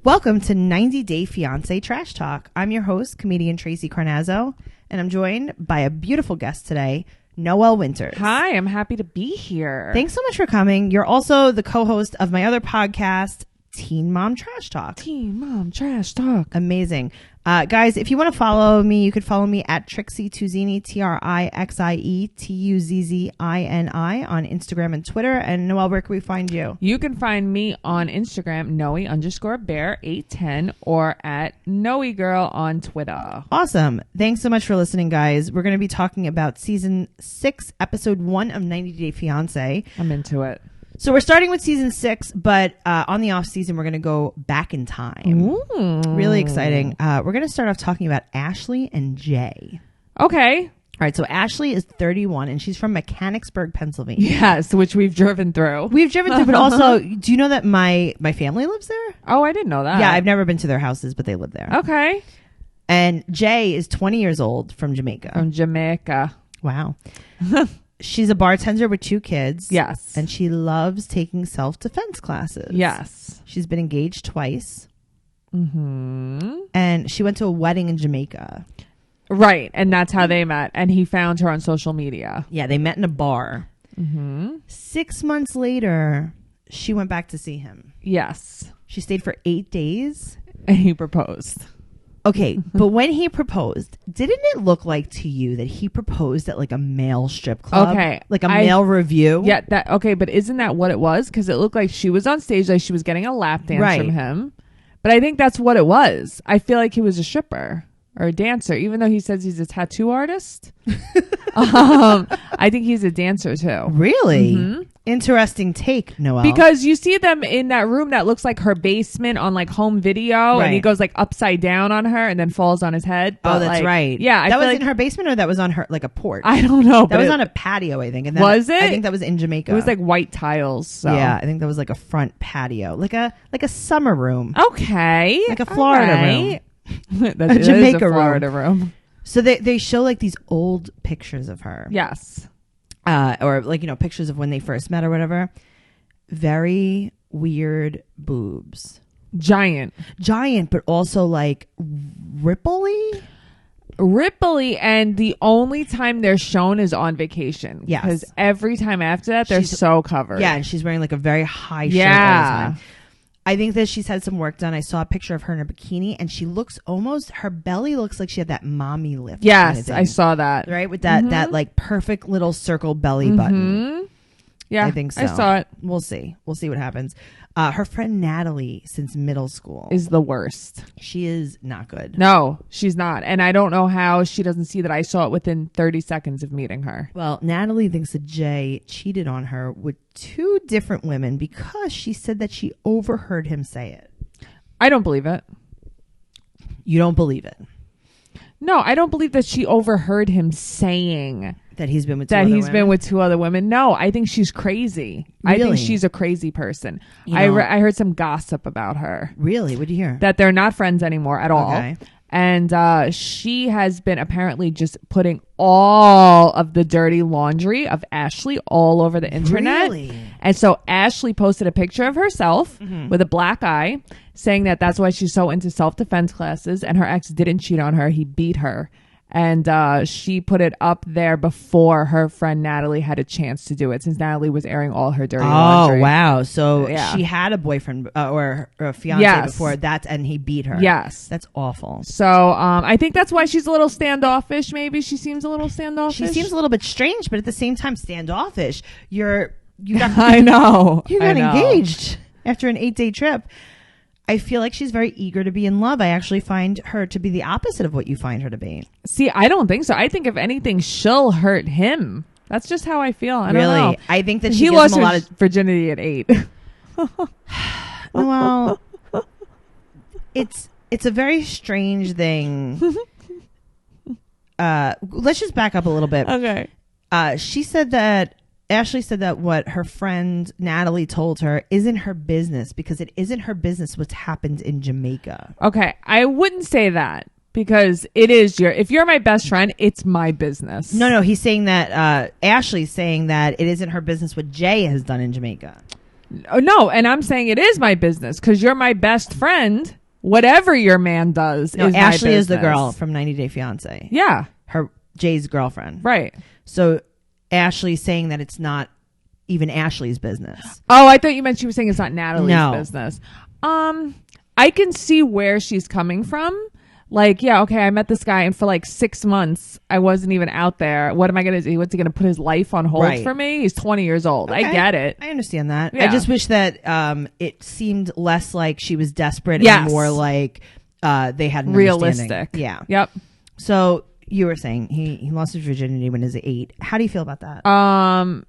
Welcome to 90 Day Fiancé Trash Talk. I'm your host, comedian Tracey Carnazzo, and I'm joined by a beautiful guest today, Noelle Winters. Hi, I'm happy to be here. Thanks so much for coming. You're also the co-host of my other podcast, Teen Mom Trash Talk. Teen Mom Trash Talk. Amazing. Guys, if you want to follow me, you could follow me at Trixie Tuzzini, TrixieTuzzini on Instagram and Twitter. And Noelle, where can we find you? You can find me on Instagram, Noe_bear810, or at NoeGirl on Twitter. Awesome. Thanks so much for listening, guys. We're going to be talking about season 6, episode 1 of 90 Day Fiancé. I'm into it. So we're starting with season 6, but on the off season, we're going to go back in time. Ooh. Really exciting. We're going to start off talking about Ashley and Jay. Okay. All right. So Ashley is 31 and she's from Mechanicsburg, Pennsylvania. Yes, which we've driven through. We've driven through, but also, do you know that my family lives there? Oh, I didn't know that. Yeah, I've never been to their houses, but they live there. Okay. And Jay is 20 years old from Jamaica. From Jamaica. Wow. She's a bartender with 2 kids. Yes. And she loves taking self-defense classes. Yes. She's been engaged twice. Mm-hmm. And she went to a wedding in Jamaica. Right. And that's how they met. And he found her on social media. Yeah, they met in a bar. Mm-hmm. 6 months later, she went back to see him. Yes. She stayed for 8 days. And he proposed. Okay, but when he proposed, didn't it look like to you that he proposed at like a male strip club? Okay. Like a male review? Yeah, okay, but isn't that what it was? Because it looked like she was on stage, like she was getting a lap dance from him. But I think that's what it was. I feel like he was a stripper or a dancer, even though he says he's a tattoo artist. I think he's a dancer too. Really? Mm-hmm. Interesting take, Noelle. Because you see them in that room that looks like her basement on like home video, and he goes like upside down on her and then falls on his head. But, that's right. Yeah, that was in her basement, or that was on her like a porch? I don't know. That was on a patio, I think. And was it? I think that was in Jamaica. It was like white tiles. So. Yeah, I think that was like a front patio, like a summer room. Okay, like a Florida room. That's a Jamaica Florida room. So they show like these old pictures of her. Yes. Or like, pictures of when they first met or whatever. Very weird boobs. Giant, but also like ripply. And the only time they're shown is on vacation. Yes. Because every time after that, they're so covered. Yeah, and she's wearing like a very high shirt all the time. I think that she's had some work done. I saw a picture of her in a bikini, and she looks her belly looks like she had that mommy lift. Yes, kind of thing, I saw that. Right? With that like perfect little circle belly button. Yeah, I think so. I saw it. We'll see. We'll see what happens. Her friend Natalie, since middle school, is the worst. She is not good. No, she's not. And I don't know how she doesn't see that I saw it within 30 seconds of meeting her. Well, Natalie thinks that Jay cheated on her with 2 different women because she said that she overheard him say it. I don't believe it. You don't believe it? No, I don't believe that she overheard him saying that he's been with been with 2 other women. No, I think she's crazy. Really? I think she's a crazy person. I heard some gossip about her. Really? What'd you hear? That they're not friends anymore at all. Okay. And she has been apparently just putting all of the dirty laundry of Ashley all over the internet. Really? And so Ashley posted a picture of herself with a black eye, saying that that's why she's so into self-defense classes, and her ex didn't cheat on her. He beat her. And she put it up there before her friend Natalie had a chance to do it, since Natalie was airing all her dirty laundry. Oh, wow. So she had a boyfriend or a fiance before that, and he beat her. Yes. That's awful. So I think that's why she's a little standoffish. Maybe she seems a little standoffish. She seems a little bit strange, but at the same time standoffish. You got I know. You got engaged after an 8-day trip. I feel like she's very eager to be in love. I actually find her to be the opposite of what you find her to be. See, I don't think so. I think if anything, she'll hurt him. That's just how I feel. I don't know. I think that he lost his virginity at 8. Well, it's a very strange thing. Let's just back up a little bit. Okay. Ashley said that what her friend Natalie told her isn't her business, because it isn't her business what's happened in Jamaica. Okay. I wouldn't say that, because it is if you're my best friend, it's my business. No, he's saying that Ashley's saying that it isn't her business what Jay has done in Jamaica. Oh, no, and I'm saying it is my business because you're my best friend. Whatever your man does is my Ashley business. is the girl from 90 Day Fiance. Yeah. Jay's girlfriend. Right. So Ashley's saying that it's not even Ashley's business. Oh, I thought you meant she was saying it's not Natalie's business. I can see where she's coming from. Like, yeah, okay, I met this guy, and for like 6 months, I wasn't even out there. What am I going to do? What's he going to put his life on hold for me? He's 20 years old. Okay. I get it. I understand that. Yeah. I just wish that it seemed less like she was desperate and more like they had an realistic. Yeah. Yep. So you were saying he lost his virginity when he was 8. How do you feel about that?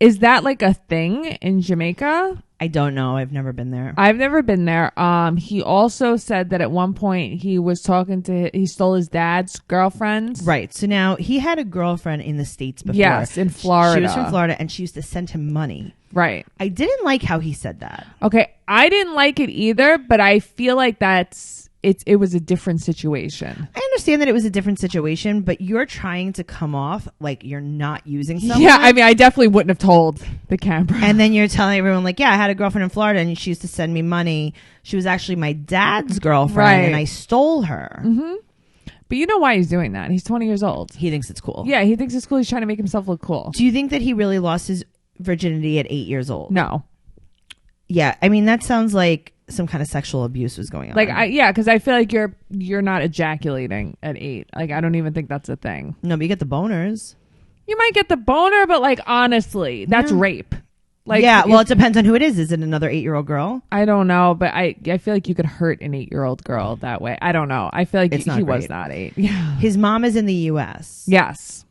Is that like a thing in Jamaica? I don't know. I've never been there. I've never been there. He also said that at one point he stole his dad's girlfriend. Right. So now he had a girlfriend in the States before. Yes, in Florida. She was from Florida and she used to send him money. Right. I didn't like how he said that. Okay. I didn't like it either, but I feel like it was a different situation. I understand that it was a different situation, but you're trying to come off like you're not using someone. Yeah, I mean, I definitely wouldn't have told the camera. And then you're telling everyone like, yeah, I had a girlfriend in Florida and she used to send me money. She was actually my dad's girlfriend and I stole her. Mm-hmm. But you know why he's doing that? He's 20 years old. He thinks it's cool. Yeah, he thinks it's cool. He's trying to make himself look cool. Do you think that he really lost his virginity at 8 years old? No. Yeah, I mean, that sounds like some kind of sexual abuse was going on. Like, because I feel like you're not ejaculating at 8. Like, I don't even think that's a thing. No, but you get the boners. You might get the boner, but like, honestly, that's rape. Like, yeah, well, it depends on who it is. Is it another 8-year-old girl? I don't know, but I feel like you could hurt an 8-year-old girl that way. I don't know. I feel like he was not 8. Yeah. His mom is in the U.S. Yes.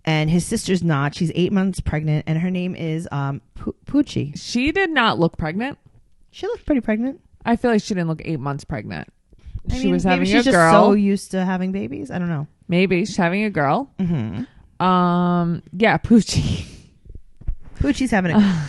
And his sister's not. She's 8 months pregnant, and her name is Poochie. She did not look pregnant. She looked pretty pregnant. I feel like she didn't look 8 months pregnant. She was having a girl. Maybe she's just so used to having babies. I don't know. Maybe she's having a girl. Mm-hmm. Yeah, Poochie. Poochie's having a girl.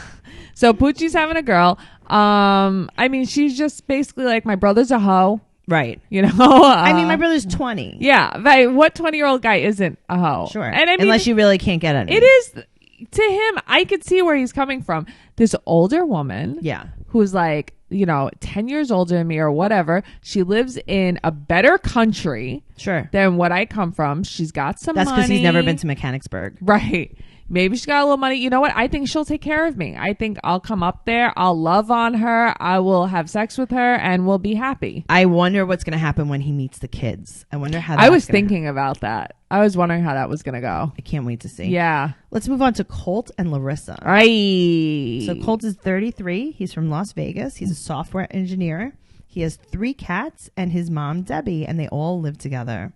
So Poochie's having a girl. I mean, she's just basically like, my brother's a hoe. Right. You know? I mean, my brother's 20. Yeah. But what 20-year-old guy isn't a hoe? Sure. And I mean, unless you really can't get any. It is, to him, I could see where he's coming from. This older woman. Yeah. Who's like, 10 years older than me or whatever. She lives in a better country. Sure. Than what I come from. She's got some money. That's because he's never been to Mechanicsburg. Right. Maybe she's got a little money. You know what? I think she'll take care of me. I think I'll come up there. I'll love on her. I will have sex with her and we'll be happy. I wonder what's going to happen when he meets the kids. I wonder how I was thinking about that. I was wondering how that was going to go. I can't wait to see. Yeah. Let's move on to Colt and Larissa. Right. So Colt is 33. He's from Las Vegas. He's a software engineer. He has 3 cats and his mom, Debbie, and they all live together.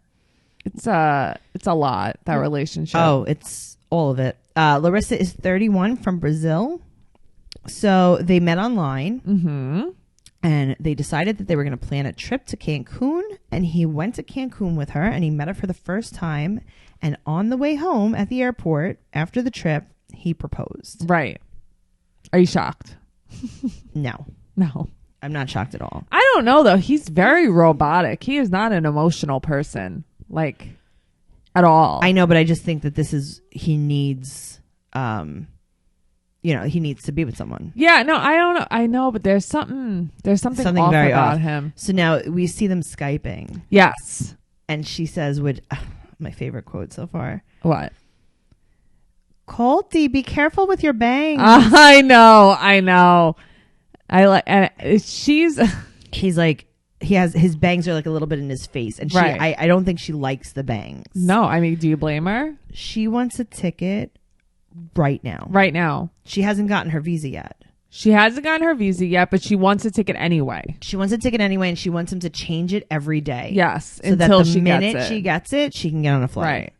It's a lot, that relationship. Oh, it's all of it. Larissa is 31 from Brazil. So they met online. Mm-hmm. And they decided that they were going to plan a trip to Cancun. And he went to Cancun with her and he met her for the first time. And on the way home at the airport after the trip, he proposed. Right. Are you shocked? No. No. I'm not shocked at all. I don't know, though. He's very robotic. He is not an emotional person. Like, at all. I know, but I just think that he needs, he needs to be with someone. Yeah, no, I don't know. I know, but there's something off very about off. him. So now we see them Skyping. Yes. And she says, my favorite quote so far. What? Colty, be careful with your bangs. I know. I like, he's like, his bangs are like a little bit in his face. And I don't think she likes the bangs. No, I mean, do you blame her? She wants a ticket right now. Right now. She hasn't gotten her visa yet. She hasn't gotten her visa yet, but she wants a ticket anyway. She wants a ticket anyway, and she wants him to change it every day. Yes, so until that the minute she gets it, she can get on a flight. Right.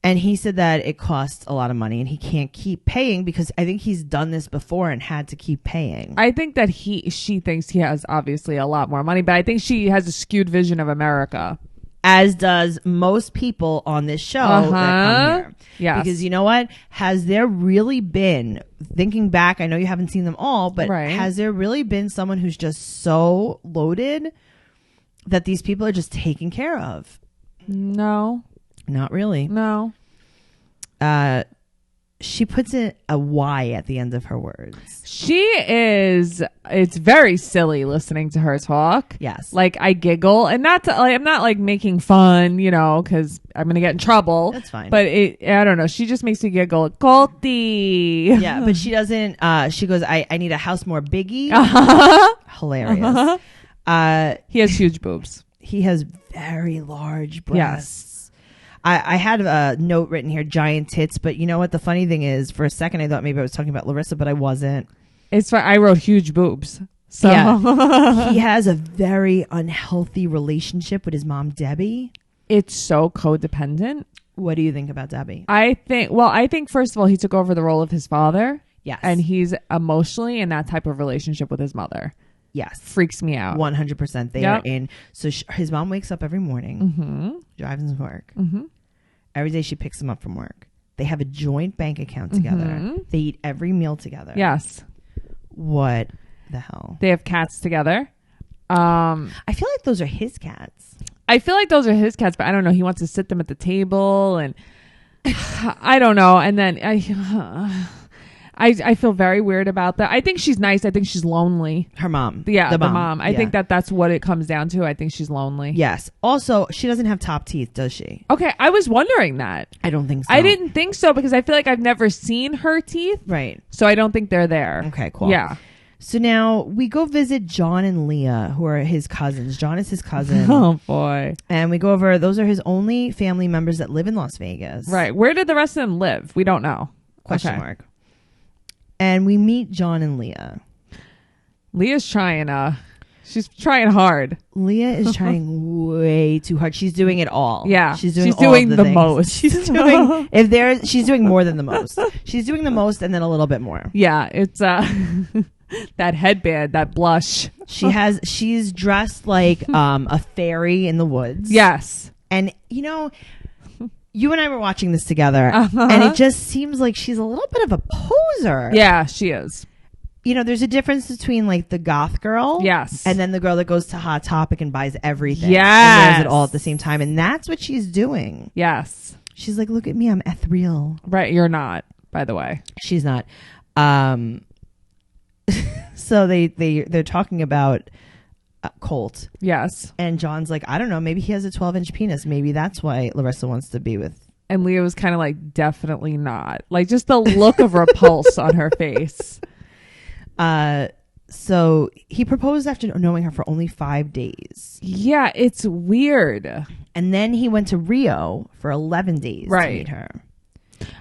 And he said that it costs a lot of money and he can't keep paying because I think he's done this before and had to keep paying. I think that she thinks he has obviously a lot more money, but I think she has a skewed vision of America. As does most people on this show that come here. Yes. Because you know what? Has there really been, thinking back, I know you haven't seen them all, but has there really been someone who's just so loaded that these people are just taken care of? No. Not really. No. She puts a Y at the end of her words. It's very silly listening to her talk. Yes. Like, I giggle, and I'm not like making fun, because I'm going to get in trouble. That's fine. But I don't know. She just makes me giggle. Colty. Yeah, but she doesn't, she goes, I need a house more biggie. Hilarious. He has huge boobs. He has very large breasts. Yes. I had a note written here, giant tits, but you know what? The funny thing is, for a second, I thought maybe I was talking about Larissa, but I wasn't. It's fine. I wrote huge boobs. So yeah. He has a very unhealthy relationship with his mom, Debbie. It's so codependent. What do you think about Debbie? I think first of all, he took over the role of his father. Yes. And he's emotionally in that type of relationship with his mother. Yes. Freaks me out. 100%. They are in. So his mom wakes up every morning, drives him to work. Every day she picks him up from work. They have a joint bank account together. They eat every meal together. Yes. What the hell? They have cats together. I feel like those are his cats. I feel like those are his cats, but I don't know. He wants to sit them at the table, and I don't know. And then I feel very weird about that. I think she's nice. I think she's lonely. Her mom. Yeah, the mom. I think that's what it comes down to. I think she's lonely. Yes. Also, she doesn't have top teeth, does she? Okay, I was wondering that. I don't think so. I didn't think so because I feel like I've never seen her teeth. Right. So I don't think they're there. Okay, cool. Yeah. So now we go visit John and Leah, who are his cousins. John is his cousin. Oh, boy. And we go over, those are his only family members that live in Las Vegas. Right. Where did the rest of them live? We don't know. Question mark. And we meet John and Leah. Leah's she's trying hard. Leah is trying way too hard. She's doing it all. Yeah. She's doing the most. She's doing she's doing more than the most. She's doing the most and then a little bit more. Yeah, it's that headband, that blush. She's dressed like a fairy in the woods. Yes. And you and I were watching this together, and it just seems like she's a little bit of a poser. Yeah, she is. There's a difference between like the goth girl, yes, and then the girl that goes to Hot Topic and buys everything, yes, and wears it all at the same time, and that's what she's doing. Yes, she's like, look at me, I'm ethereal. Right, you're not, by the way. She's not. So they're talking about Colt. Yes. And John's like, I don't know, maybe he has a 12-inch penis. Maybe that's why Larissa wants to be with. And Leah was kind of like, definitely not. Like, just the look of repulse on her face. So he proposed after knowing her for only 5 days. Yeah, it's weird. And then he went to Rio for 11 days to meet her.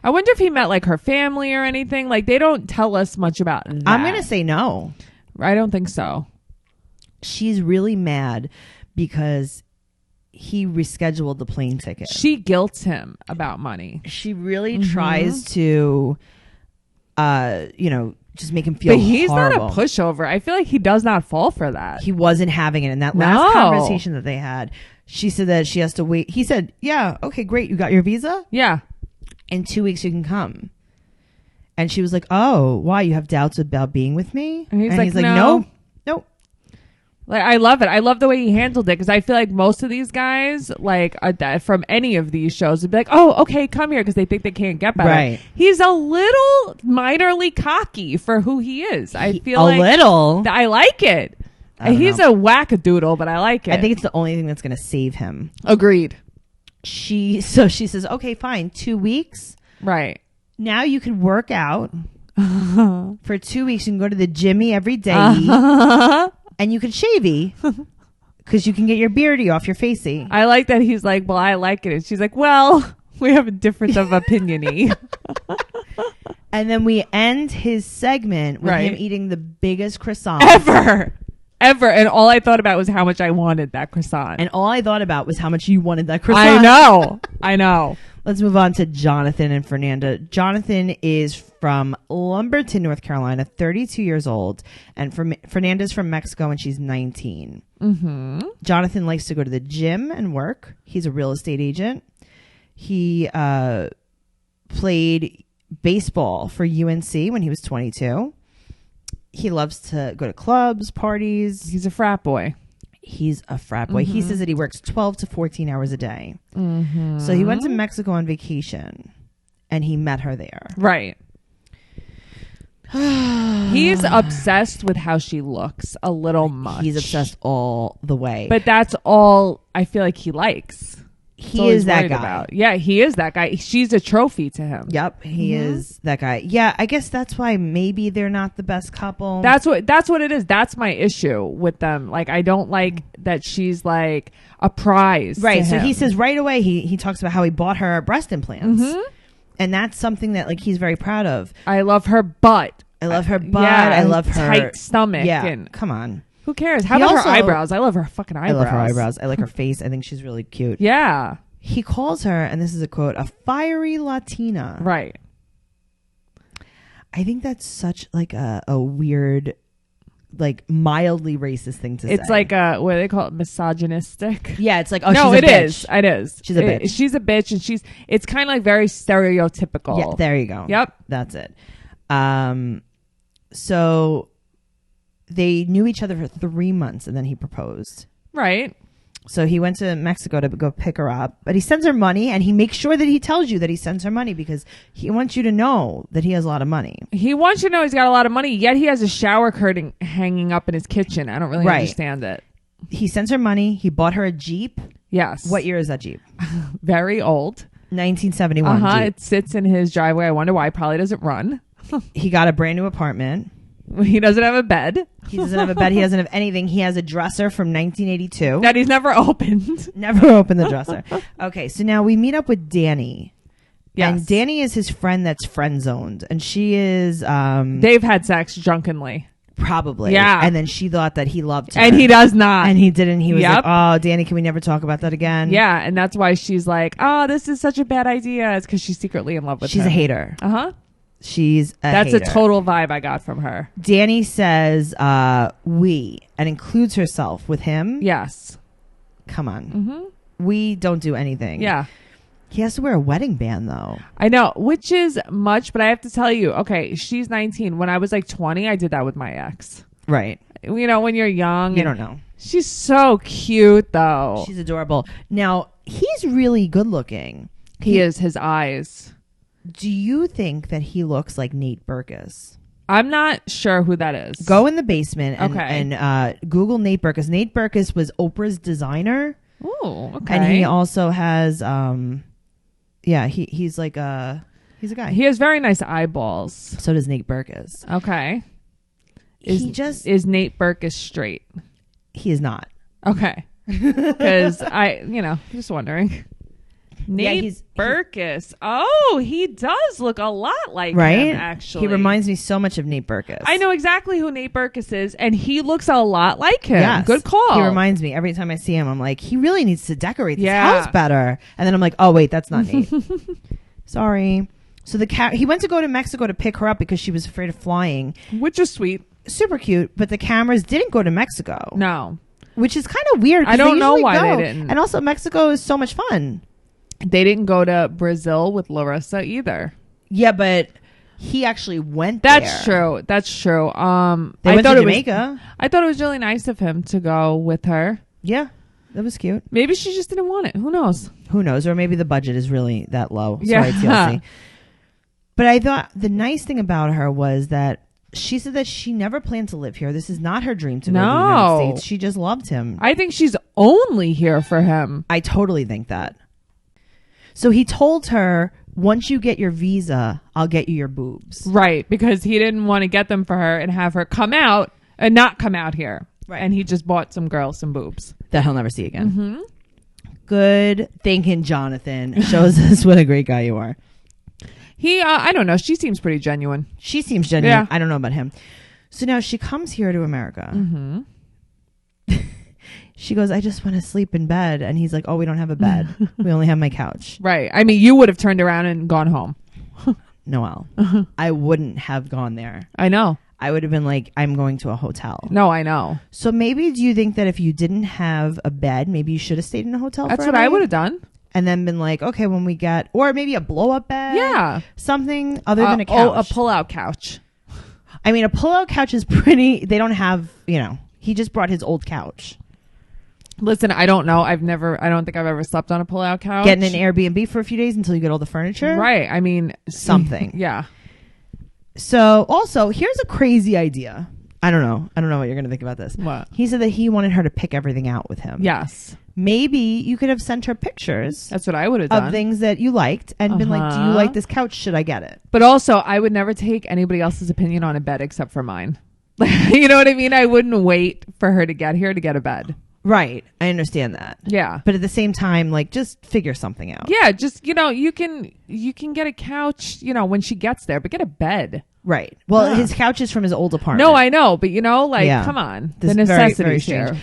I wonder if he met like her family or anything. Like, they don't tell us much about that. I'm going to say no. I don't think so. She's really mad because he rescheduled the plane ticket. She guilts him about money. She really tries to, just make him feel But he's horrible. not a pushover. I feel like he does not fall for that. He wasn't having it. In that last conversation that they had, she said that she has to wait. He said, yeah, okay, great. You got your visa? Yeah. In 2 weeks you can come. And she was like, oh, why? You have doubts about being with me? And he's like, no. Nope. Like, I love it. I love the way he handled it because I feel like most of these guys, like from any of these shows, would be like, "Oh, okay, come here," because they think they can't get better. Right. He's a little minorly cocky for who he is. I feel like a little. I like it. He's a wackadoodle, but I like it. I think it's the only thing that's going to save him. Agreed. She says, "Okay, fine, 2 weeks. Right now you can work out for 2 weeks. You can go to the gymmy every day." And you can shavey because you can get your beardy off your facey. I like that he's like, well, I like it. And she's like, well, we have a difference of opinion-y. And then we end his segment with him eating the biggest croissant. Ever. And all I thought about was how much I wanted that croissant. And all I thought about was how much you wanted that croissant. I know. Let's move on to Jonathan and Fernanda. Jonathan is from Lumberton, North Carolina, 32 years old. And Fernanda's from Mexico, and she's 19. Mm-hmm. Jonathan likes to go to the gym and work. He's a real estate agent. He played baseball for UNC when he was 22. He loves to go to clubs, parties. He's a frat boy. He says that he works 12 to 14 hours a day. Mm-hmm. So he went to Mexico on vacation. and he met her there. Right. He's obsessed with how she looks a little much. He's obsessed all the way. But that's all I feel like he likes. He is that guy. About. Yeah, he is that guy. She's a trophy to him. Yep, he is that guy. Yeah, I guess that's why maybe they're not the best couple. That's what it is. That's my issue with them. Like, I don't like that she's like a prize. Right. So he says right away, he talks about how he bought her breast implants. And that's something that like he's very proud of. I love her butt. I love her butt. Yeah, I love her tight stomach. Yeah. And come on. Who cares? How about her eyebrows? I love her fucking eyebrows. I love her eyebrows. I like her face. I think she's really cute. Yeah. He calls her, and this is a quote, a fiery Latina. Right. I think that's such like a weird, like mildly racist thing to say. It's like what do they call it? Misogynistic. Yeah, it's like, no, she's a bitch. is. It is. She's a bitch. She's a bitch, and it's kind of like very stereotypical. Yeah, there you go. Yep. That's it. So they knew each other for 3 months, and then he proposed. Right. So he went to Mexico to go pick her up, but he sends her money, and he makes sure that he tells you that he sends her money because he wants you to know that he has a lot of money. He wants you to know he's got a lot of money, yet he has a shower curtain hanging up in his kitchen. I don't really understand it. He sends her money. He bought her a Jeep. Yes. What year is that Jeep? Very old. 1971 Jeep. It sits in his driveway. I wonder why. It probably doesn't run. He got a brand new apartment. He doesn't have a bed. He doesn't have a bed. He doesn't have anything. He has a dresser from 1982. That he's never opened. Never opened the dresser. Okay, so now we meet up with Danny. Yes. And Danny is his friend that's friend zoned. And she is... They've had sex drunkenly. Probably. Yeah. And then she thought that he loved her. And he does not. And he didn't. He was like, oh, Danny, can we never talk about that again? Yeah, and that's why she's like, oh, this is such a bad idea. It's because she's secretly in love with him. She's a hater. Uh-huh. She's a That's hater. a total vibe I got from her. Danny says we and includes herself with him. Yes. Come on. We don't do anything. Yeah. He has to wear a wedding band though. I know, which is much, but I have to tell you, okay, she's 19. When I was like 20, I did that with my ex. Right. You know, when you're young. You don't know. She's so cute though. She's adorable. Now, he's really good looking. He is. His eyes. Do you think that he looks like Nate Berkus? I'm not sure who that is. Go in the basement and Google Nate Berkus. Nate Berkus was Oprah's designer. Oh, okay. And he also has, he's like he's a guy. He has very nice eyeballs. So does Nate Berkus. Okay. Is Nate Berkus straight? He is not. Okay. Because just wondering. Nate Berkus. Oh, he does look a lot like him, actually. He reminds me so much of Nate Berkus. I know exactly who Nate Berkus is, and he looks a lot like him. Yes. Good call. He reminds me. Every time I see him, I'm like, he really needs to decorate this house better. And then I'm like, oh, wait, that's not Nate. Sorry. So he went to go to Mexico to pick her up because she was afraid of flying. Which is sweet. Super cute. But the cameras didn't go to Mexico. No. Which is kind of weird. I don't know why they didn't. And also, Mexico is so much fun. They didn't go to Brazil with Larissa either. Yeah, but he actually went there. That's true. They went to Jamaica. I thought it was really nice of him to go with her. Yeah, that was cute. Maybe she just didn't want it. Who knows? Or maybe the budget is really that low. Yeah. Sorry, TLC. But I thought the nice thing about her was that she said that she never planned to live here. This is not her dream to go to the United States. She just loved him. I think she's only here for him. I totally think that. So he told her, once you get your visa, I'll get you your boobs. Right, because he didn't want to get them for her and have her come out and not come out here. Right. And he just bought some girls some boobs. That he'll never see again. Good thinking, Jonathan. Shows us what a great guy you are. I don't know. She seems pretty genuine. She seems genuine. Yeah. I don't know about him. So now she comes here to America. She goes, I just want to sleep in bed. And he's like, oh, we don't have a bed. We only have my couch. Right. I mean, you would have turned around and gone home. Noelle, I wouldn't have gone there. I know. I would have been like, I'm going to a hotel. No, I know. So maybe do you think that if you didn't have a bed, maybe you should have stayed in a hotel? That's what I would have done. And then been like, okay, when we get, or maybe a blow up bed. Yeah. Something other than a couch. Oh, a pull out couch. I mean, a pull out couch is pretty, they don't have, he just brought his old couch. Listen, I don't know. I don't think I've ever slept on a pull-out couch. Getting an Airbnb for a few days until you get all the furniture. Right. I mean, something. Yeah. So also, here's a crazy idea. I don't know what you're going to think about this. What? He said that he wanted her to pick everything out with him. Yes. Maybe you could have sent her pictures. That's what I would have done. Of things that you liked and been like, do you like this couch? Should I get it? But also, I would never take anybody else's opinion on a bed except for mine. You know what I mean? I wouldn't wait for her to get here to get a bed. Right. I understand that. Yeah. But at the same time, like, just figure something out. Yeah. Just, you can get a couch, when she gets there, but get a bed. Right. Well, his couch is from his old apartment. No, I know. But, come on. This the necessities very here.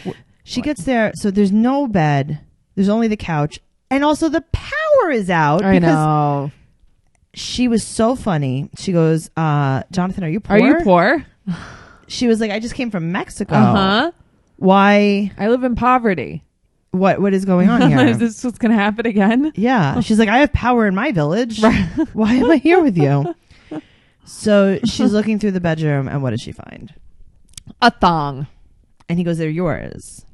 She gets there. So there's no bed. There's only the couch. And also the power is out. I know. She was so funny. She goes, Jonathan, are you poor? Are you poor? She was like, I just came from Mexico. Uh-huh. Why? I live in poverty. What is going on here? Is this what's going to happen again? Yeah. She's like, I have power in my village. Why am I here with you? So she's looking through the bedroom, and what does she find? A thong. And he goes, they're yours.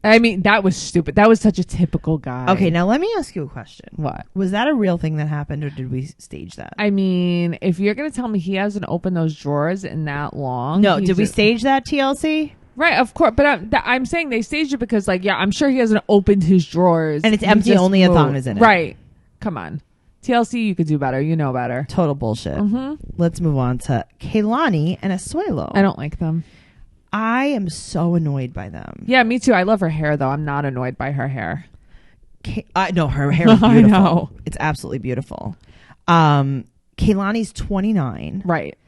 I mean, that was stupid. That was such a typical guy. Okay, now let me ask you a question. What? Was that a real thing that happened, or did we stage that? I mean, if you're going to tell me he hasn't opened those drawers in that long. No, did we stage that, TLC? Right, of course. But I'm saying they staged it because, I'm sure he hasn't opened his drawers. And it's empty, only a thong is in it. Right. Come on. TLC, you could do better. You know better. Total bullshit. Mm-hmm. Let's move on to Kalani and Asuelo. I don't like them. I am so annoyed by them. Yeah, me too. I love her hair, though. I'm not annoyed by her hair. No, her hair is beautiful. I know. It's absolutely beautiful. Kalani's 29. Right.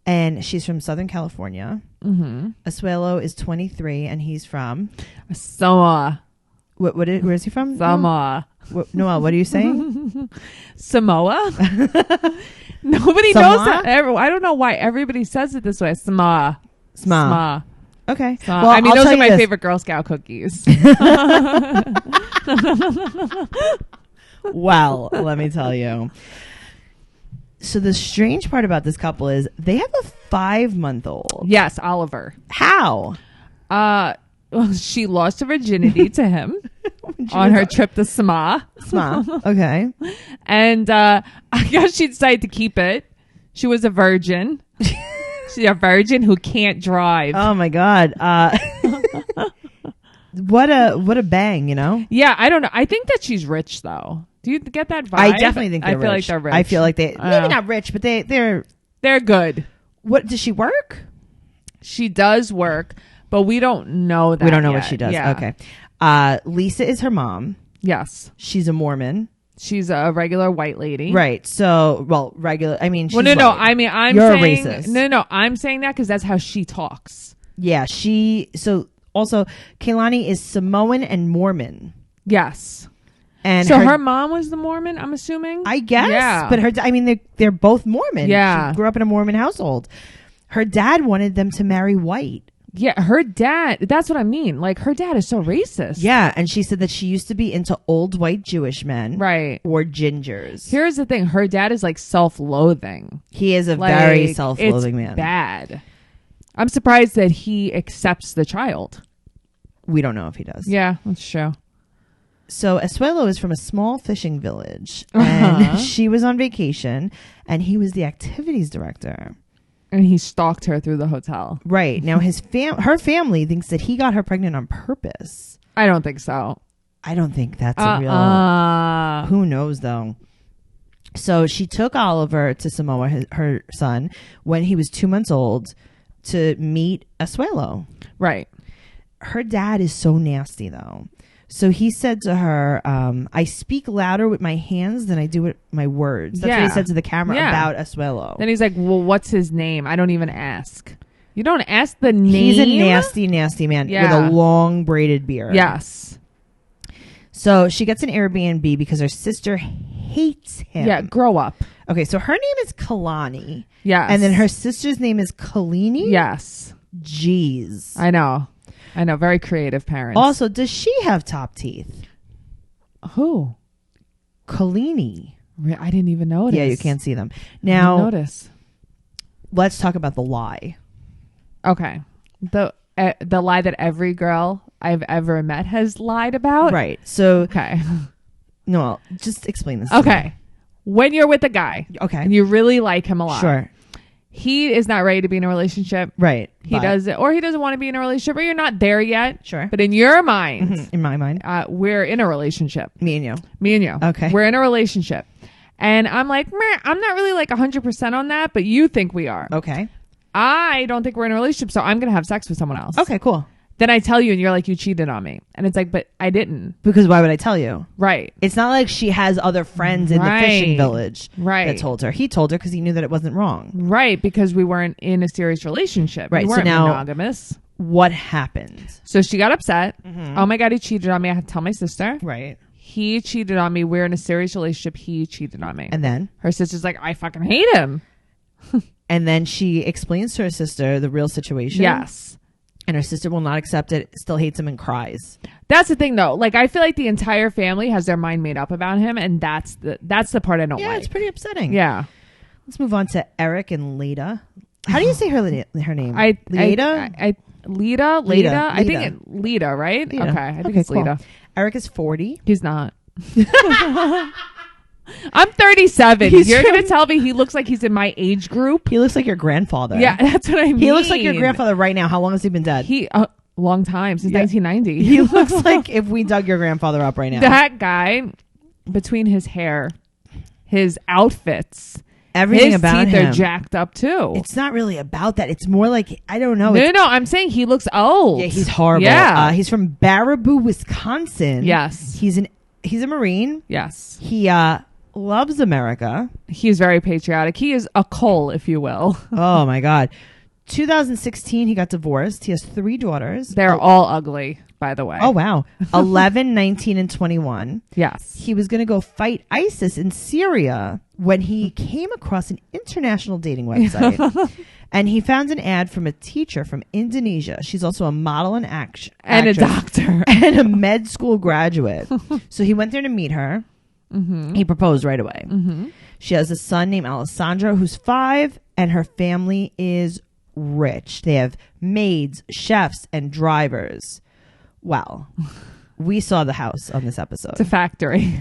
And she's from Southern California. Mm-hmm. Asuelo is 23, and he's from Samoa. Where is he from? Samoa. Noelle, what are you saying? Samoa? Nobody knows that. I don't know why everybody says it this way. Samoa. Sma. Okay. Well, I mean, those are my favorite Girl Scout cookies. Well, let me tell you. So the strange part about this couple is they have a 5-month-old. Yes, Oliver. How? She lost her virginity to him on her trip to Sma. Okay. And I guess she decided to keep it. She was a virgin. She's a virgin who can't drive. Oh my God. What a bang, Yeah, I don't know. I think that she's rich though. Do you get that vibe? I definitely think they're rich. I feel like they're rich. I feel like maybe not rich, but they're good. What does she work? She does work, but we don't know that. We don't know yet. what she does. Yeah. Okay. Lisa is her mom. Yes. She's a Mormon. She's a regular white lady. Right. So, regular. I mean, she's no. white. I mean, You're saying, a racist. No. I'm saying that because that's how she talks. Yeah. So also, Kalani is Samoan and Mormon. Yes. And so her mom was the Mormon, I'm assuming? I guess. Yeah. But they're both Mormon. Yeah. She grew up in a Mormon household. Her dad wanted them to marry white. Yeah, her dad, that's what I mean. Like, her dad is so racist. Yeah, and she said that she used to be into old white Jewish men. Right. Or gingers. Here's the thing. Her dad is, self-loathing. He is a very self-loathing man. It's bad. I'm surprised that he accepts the child. We don't know if he does. Yeah, that's true. So Asuelo is from a small fishing village. And she was on vacation, and he was the activities director. And he stalked her through the hotel. Right. Now, her family thinks that he got her pregnant on purpose. I don't think so. I don't think that's a real... Who knows, though? So she took Oliver to Samoa, her son, when he was 2 months old to meet Asuelo. Right. Her dad is so nasty, though. So he said to her, I speak louder with my hands than I do with my words. That's what he said to the camera about Asuelo. Then he's like, well, what's his name? I don't even ask. You don't ask the name? He's a nasty, nasty man with a long braided beard. Yes. So she gets an Airbnb because her sister hates him. Yeah, grow up. Okay, so her name is Kalani. Yes. And then her sister's name is Kalani? Yes. Jeez. I know. Very creative parents. Also, does she have top teeth? Who? Kalani. I didn't even notice. Yeah, you can't see them. Now, notice. Let's talk about the lie. Okay. The lie that every girl I've ever met has lied about. Right. So, Okay. Noelle, just explain this to me. Okay. When you're with a guy. Okay. And you really like him a lot. Sure. He is not ready to be in a relationship. Right. He doesn't want to be in a relationship, or you're not there yet. Sure. But in your mind, In my mind. we're in a relationship. Me and you. Me and you. Okay. We're in a relationship. And I'm like, meh, I'm not really like 100% on that, but you think we are. Okay. I don't think we're in a relationship, so I'm going to have sex with someone else. Okay, cool. Then I tell you, and you're like, you cheated on me. And it's like, but I didn't. Because why would I tell you? Right. It's not like she has other friends in the fishing village that told her. He told her because he knew that it wasn't wrong. Right, because we weren't in a serious relationship. Right, We so weren't now- monogamous. What happened? So she got upset. Oh my God, he cheated on me. I had to tell my sister. Right. He cheated on me. We're in a serious relationship. He cheated on me. And then? Her sister's like, I fucking hate him. And then she explains to her sister the real situation. Yes. And her sister will not accept it, still hates him and cries. That's the thing, though. Like, I feel like the entire family has their mind made up about him, and that's the part I don't like. Yeah, it's pretty upsetting. Yeah. Let's move on to Eric and Leida. How do you say her name? Leida? Leida? Leida. I think it Leida, right? Leida. Okay. I think it's cool. Leida. Eric is 40. He's not. I'm 37. You're going to tell me he looks like he's in my age group? He looks like your grandfather. Yeah, that's what I mean. He looks like your grandfather right now. How long has he been dead? Long time, since 1990. He looks like if we dug your grandfather up right now. That guy, between his hair, his outfits, everything his about teeth him are jacked up too. It's not really about that. It's more like, I don't know. No, I'm saying he looks old. Yeah, he's horrible. Yeah. He's from Baraboo, Wisconsin. Yes. He's a Marine. Yes. He loves America. He's very patriotic. He is a Cole, if you will. Oh my God. 2016, he got divorced. He has 3 daughters. They're all ugly, by the way. Oh, wow. 11, 19, and 21. Yes. He was going to go fight ISIS in Syria when he came across an international dating website. And he found an ad from a teacher from Indonesia. She's also a model and actress. And a doctor. And a med school graduate. So he went there to meet her. Mm-hmm. He proposed right away. Mm-hmm. She has a son named Alessandro who's 5, and her family is rich. They have maids, chefs, and drivers. Well, we saw the house on this episode. It's a factory.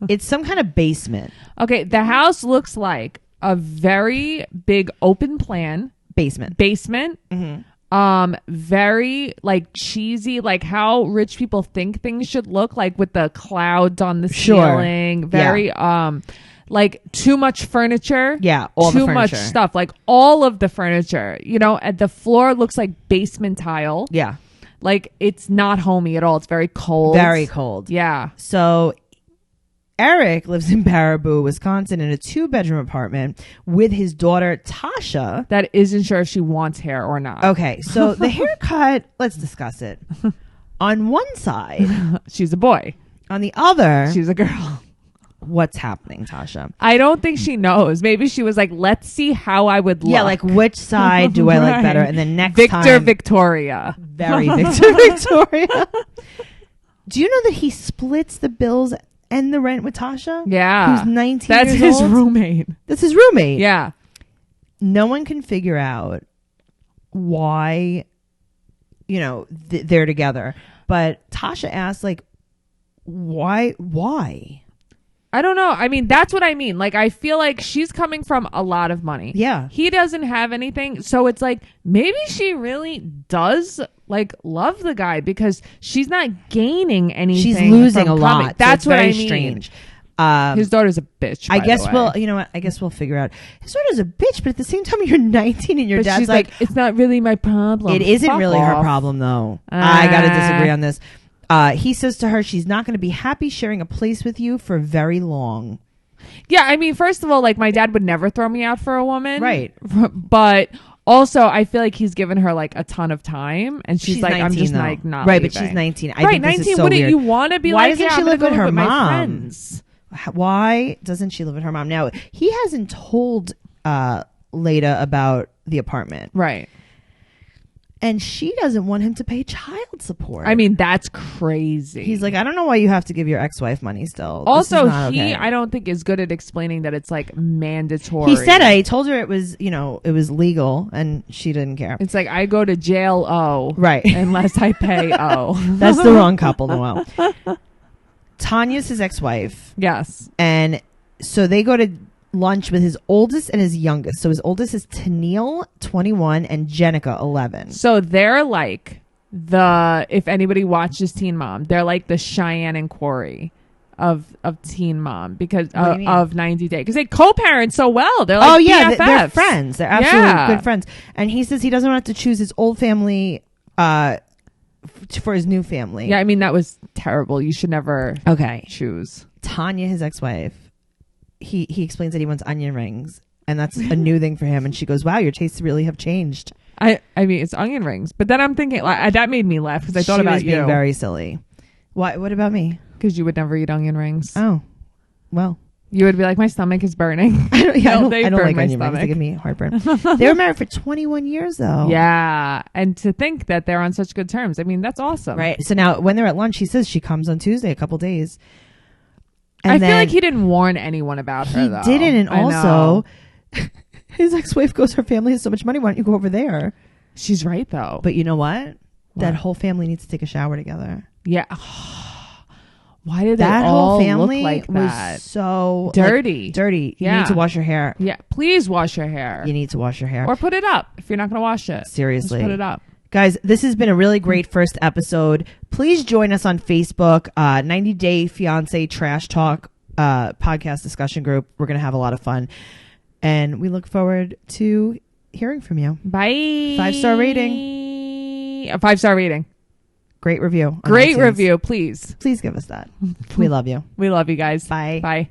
It's some kind of basement. Okay, the house looks like a very big open plan Basement. Mm-hmm. Very like cheesy, like how rich people think things should look, like with the clouds on the ceiling. Very like too much furniture. Yeah, all the too furniture. much stuff. Like all of the furniture. You know, at the floor looks like basement tile. Yeah. Like it's not homey at all. It's very cold. Very cold. Yeah. So Eric lives in Baraboo, Wisconsin in a 2-bedroom apartment with his daughter Tasha. That isn't sure if she wants hair or not. Okay, so the haircut, let's discuss it. On one side, She's a boy. on the other, She's a girl. what's happening, Tasha? I don't think she knows. Maybe she was like, let's see how I would look. Yeah, like which side do I like Right. better? And then next Victor time, Victoria. very Victor Victoria. Do you know that he splits the bills and the rent with Tasha? Yeah. Who's 19 That's years his old? roommate. That's his roommate. Yeah. No one can figure out why, they're together. But Tasha asked, like, why? I don't know. I mean, that's what I mean. Like, I feel like she's coming from a lot of money. Yeah. He doesn't have anything. So it's like, maybe she really does like love the guy because she's not gaining anything. She's losing from a coming. lot. That's so what very I mean. Strange. His daughter's a bitch. I by guess the way. you know what? I guess we'll figure out. His daughter's a bitch, but at the same time, you're 19 and your But dad's she's like, it's not really my problem. it isn't Fuck really her off. problem, though. I got to disagree on this. He says to her, she's not going to be happy sharing a place with you for very long. Yeah, I mean, first of all, like my dad would never throw me out for a woman, Right. But also, I feel like he's given her like a ton of time, and she's like, 19, I'm just though. like not right, leaving. but she's 19. I right, think this 19. is so Wouldn't weird. you want to be Why like? doesn't Yeah, she I'm live gonna with go her my mom? friends? Why doesn't she live with her mom? Now, he hasn't told Leida about the apartment. Right. And she doesn't want him to pay child support. I mean, that's crazy. He's like, I don't know why you have to give your ex-wife money still. Also, okay. I don't think is good at explaining that it's like mandatory. He said I told her it was, it was legal, and she didn't care. It's like, I go to jail, right, unless I pay, That's the wrong couple, Noelle. Tanya's his ex-wife. Yes. And so they go to lunch with his oldest and his youngest. So his oldest is Tennille, 21, and Jenica, 11. So they're like if anybody watches Teen Mom, they're like the Cheyenne and Corey of Teen Mom because of 90 Day, because they co-parent so well. They're like BFFs. They're friends. They're absolutely good friends. And he says he doesn't want to choose his old family for his new family. Yeah, I mean, that was terrible. You should never choose. Tanya, his ex-wife, he explains that he wants onion rings, and that's a new thing for him. And she goes, wow, your tastes really have changed. I mean, it's onion rings, but then I'm thinking that made me laugh because I thought about you. Being very silly. What about me? Because you would never eat onion rings. Oh, well, you would be like, my stomach is burning. I don't like onion rings. They give me heartburn. They were married for 21 years though. Yeah, and to think that they're on such good terms, I mean, that's awesome. Right. So now when they're at lunch, he says she comes on Tuesday, a couple days. And I feel like he didn't warn anyone about her, though. He didn't, and also, his ex-wife goes, her family has so much money, why don't you go over there? She's right, though. But you know what? That whole family needs to take a shower together. Yeah. Why did that whole family look like that? Was so dirty. Dirty. You need to wash your hair. Yeah, please wash your hair. You need to wash your hair. Or put it up if you're not going to wash it. Seriously. Just put it up. Guys, this has been a really great first episode. Please join us on Facebook, 90 Day Fiance Trash Talk podcast discussion group. We're going to have a lot of fun. And we look forward to hearing from you. Bye. 5-star rating. A 5-star rating. Great review. Great review, please. Please give us that. We love you. We love you guys. Bye. Bye.